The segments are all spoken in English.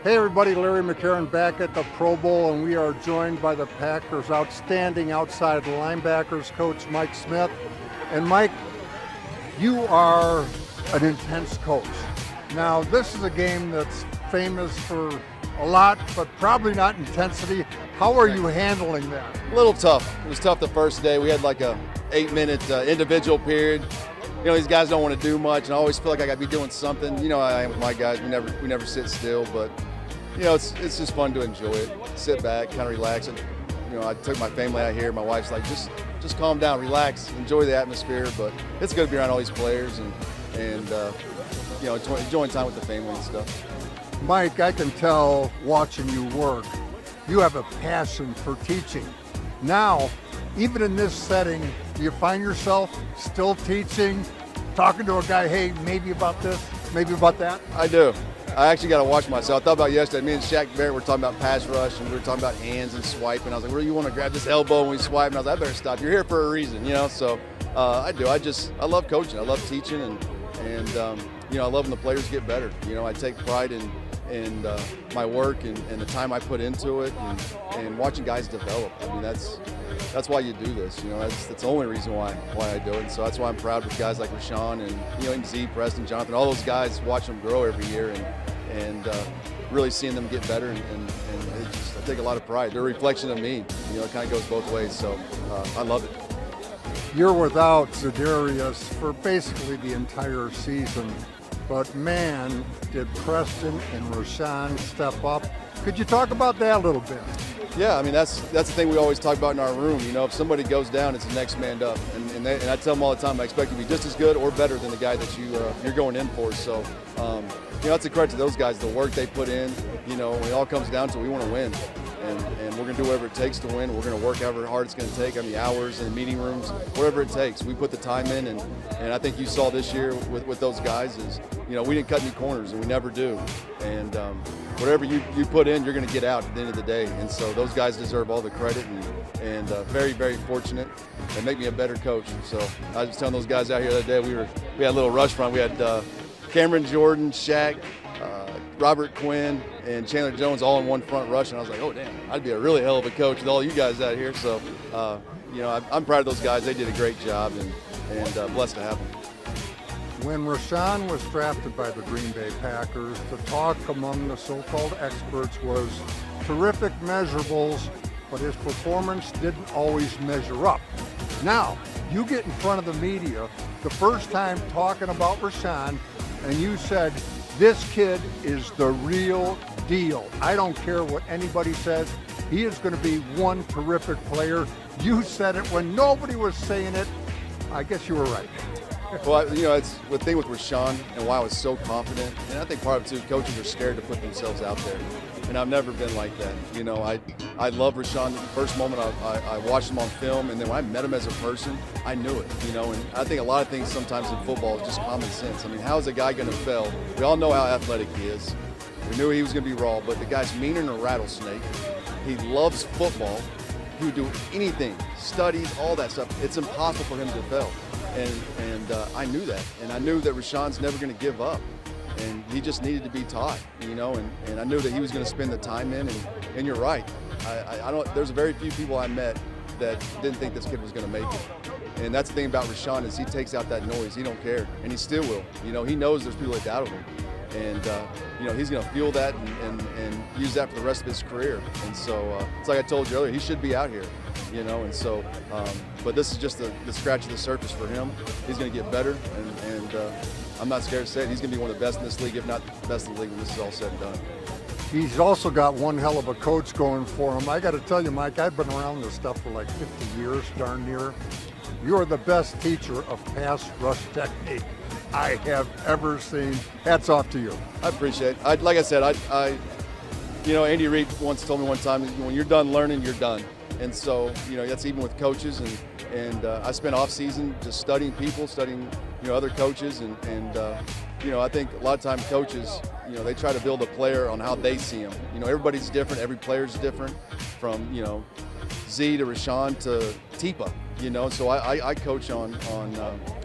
Hey everybody, Larry McCarren back at the Pro Bowl, and we are joined by the Packers' outstanding outside linebackers coach, Mike Smith. And Mike, you are an intense coach. Now, this is a game that's famous for a lot, but probably not intensity. How are you handling that? A little tough. It was tough the first day. We had like a 8-minute individual period. You know, these guys don't want to do much, and I always feel like I got to be doing something. You know, I am with my guys. We never sit still, but you know, it's just fun to enjoy it. Sit back, kind of relax. And you know, I took my family out here. My wife's like, just calm down, relax, enjoy the atmosphere. But it's good to be around all these players and you know, enjoying time with the family and stuff. Mike, I can tell watching you work, you have a passion for teaching. Now, even in this setting, do you find yourself still teaching, talking to a guy, hey, maybe about this, maybe about that? I do. I actually got to watch myself. I thought about yesterday, me and Shaq Barrett were talking about pass rush, and we were talking about hands and swiping. I was like, where do you want to grab this elbow when we swipe? And I was like, I better stop. You're here for a reason, you know? So I do. I love coaching. I love teaching, and you know, I love when the players get better. You know, I take pride in my work and the time I put into it, and watching guys develop. I mean, that's why you do this. You know, that's the only reason why I do it. And so that's why I'm proud with guys like Rashawn and you know, Z, Preston, Jonathan, all those guys. Watching them grow every year and really seeing them get better, and I take a lot of pride. They're a reflection of me. You know, it kind of goes both ways. So I love it. You're without Za'Darius for basically the entire season. But man, did Preston and Rashawn step up. Could you talk about that a little bit? Yeah, I mean, that's the thing we always talk about in our room. You know, if somebody goes down, it's the next man up. And I tell them all the time, I expect you to be just as good or better than the guy that you're going in for. So, you know, that's a credit to those guys, the work they put in. You know, when it all comes down to it, we want to win. And we're going to do whatever it takes to win. We're going to work however hard it's going to take, I mean, hours in the meeting rooms, whatever it takes. We put the time in, and I think you saw this year with those guys is, you know, we didn't cut any corners, and we never do. And whatever you put in, you're going to get out at the end of the day. And so those guys deserve all the credit, and very, very fortunate. They make me a better coach. So I was just telling those guys out here the other day, we had a little rush front. We had Cameron Jordan, Shaq, Robert Quinn, and Chandler Jones all in one front rush, and I was like, oh, damn, I'd be a really hell of a coach with all you guys out here. So, you know, I'm proud of those guys. They did a great job, and blessed to have them. When Rashawn was drafted by the Green Bay Packers, the talk among the so-called experts was terrific measurables, but his performance didn't always measure up. Now, you get in front of the media the first time talking about Rashawn, and you said, this kid is the real deal. I don't care what anybody says. He is going to be one terrific player. You said it when nobody was saying it. I guess you were right. Well, you know, it's the thing with Rashawn and why I was so confident, and I think part of it too, coaches are scared to put themselves out there. And I've never been like that. You know, I love Rashawn. The first moment I watched him on film, and then when I met him as a person, I knew it, you know. And I think a lot of things sometimes in football is just common sense. I mean, how is a guy going to fail? We all know how athletic he is. We knew he was going to be raw, but the guy's meaner than a rattlesnake. He loves football. He would do anything, studies, all that stuff. It's impossible for him to fail. And I knew that. And I knew that Rashawn's never going to give up. And he just needed to be taught, you know, and I knew that he was going to spend the time in, and you're right. I don't. There's very few people I met that didn't think this kid was going to make it. And that's the thing about Rashawn is he takes out that noise. He don't care, and he still will. You know, he knows there's people that doubt him. And, you know, he's going to feel that and use that for the rest of his career. And so it's like I told you earlier, he should be out here, you know. And so, but this is just the scratch of the surface for him. He's going to get better, and I'm not scared to say it. He's going to be one of the best in this league, if not the best in the league when this is all said and done. He's also got one hell of a coach going for him. I got to tell you, Mike, I've been around this stuff for like 50 years, darn near. You're the best teacher of pass rush technique I have ever seen. Hats off to you. I appreciate it. Like I said, you know, Andy Reid once told me one time, when you're done learning, you're done. And so, you know, that's even with coaches. And I spent off season just studying people, studying, you know, other coaches. And you know, I think a lot of times coaches, you know, they try to build a player on how they see him. You know, everybody's different. Every player's different, from, you know, Z to Rashawn to Tipa. You know, so I coach on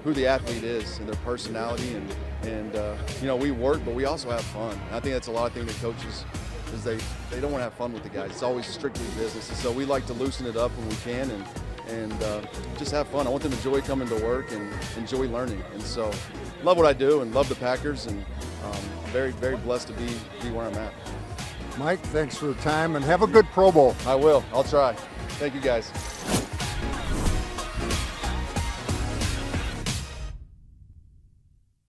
who the athlete is and their personality, and you know, we work, but we also have fun. And I think that's a lot of things that coaches is they don't want to have fun with the guys. It's always strictly business. And so we like to loosen it up when we can and just have fun. I want them to enjoy coming to work and enjoy learning. And so love what I do and love the Packers, and very, very blessed to be where I'm at. Mike, thanks for the time, and have a good Pro Bowl. I will. I'll try. Thank you, guys.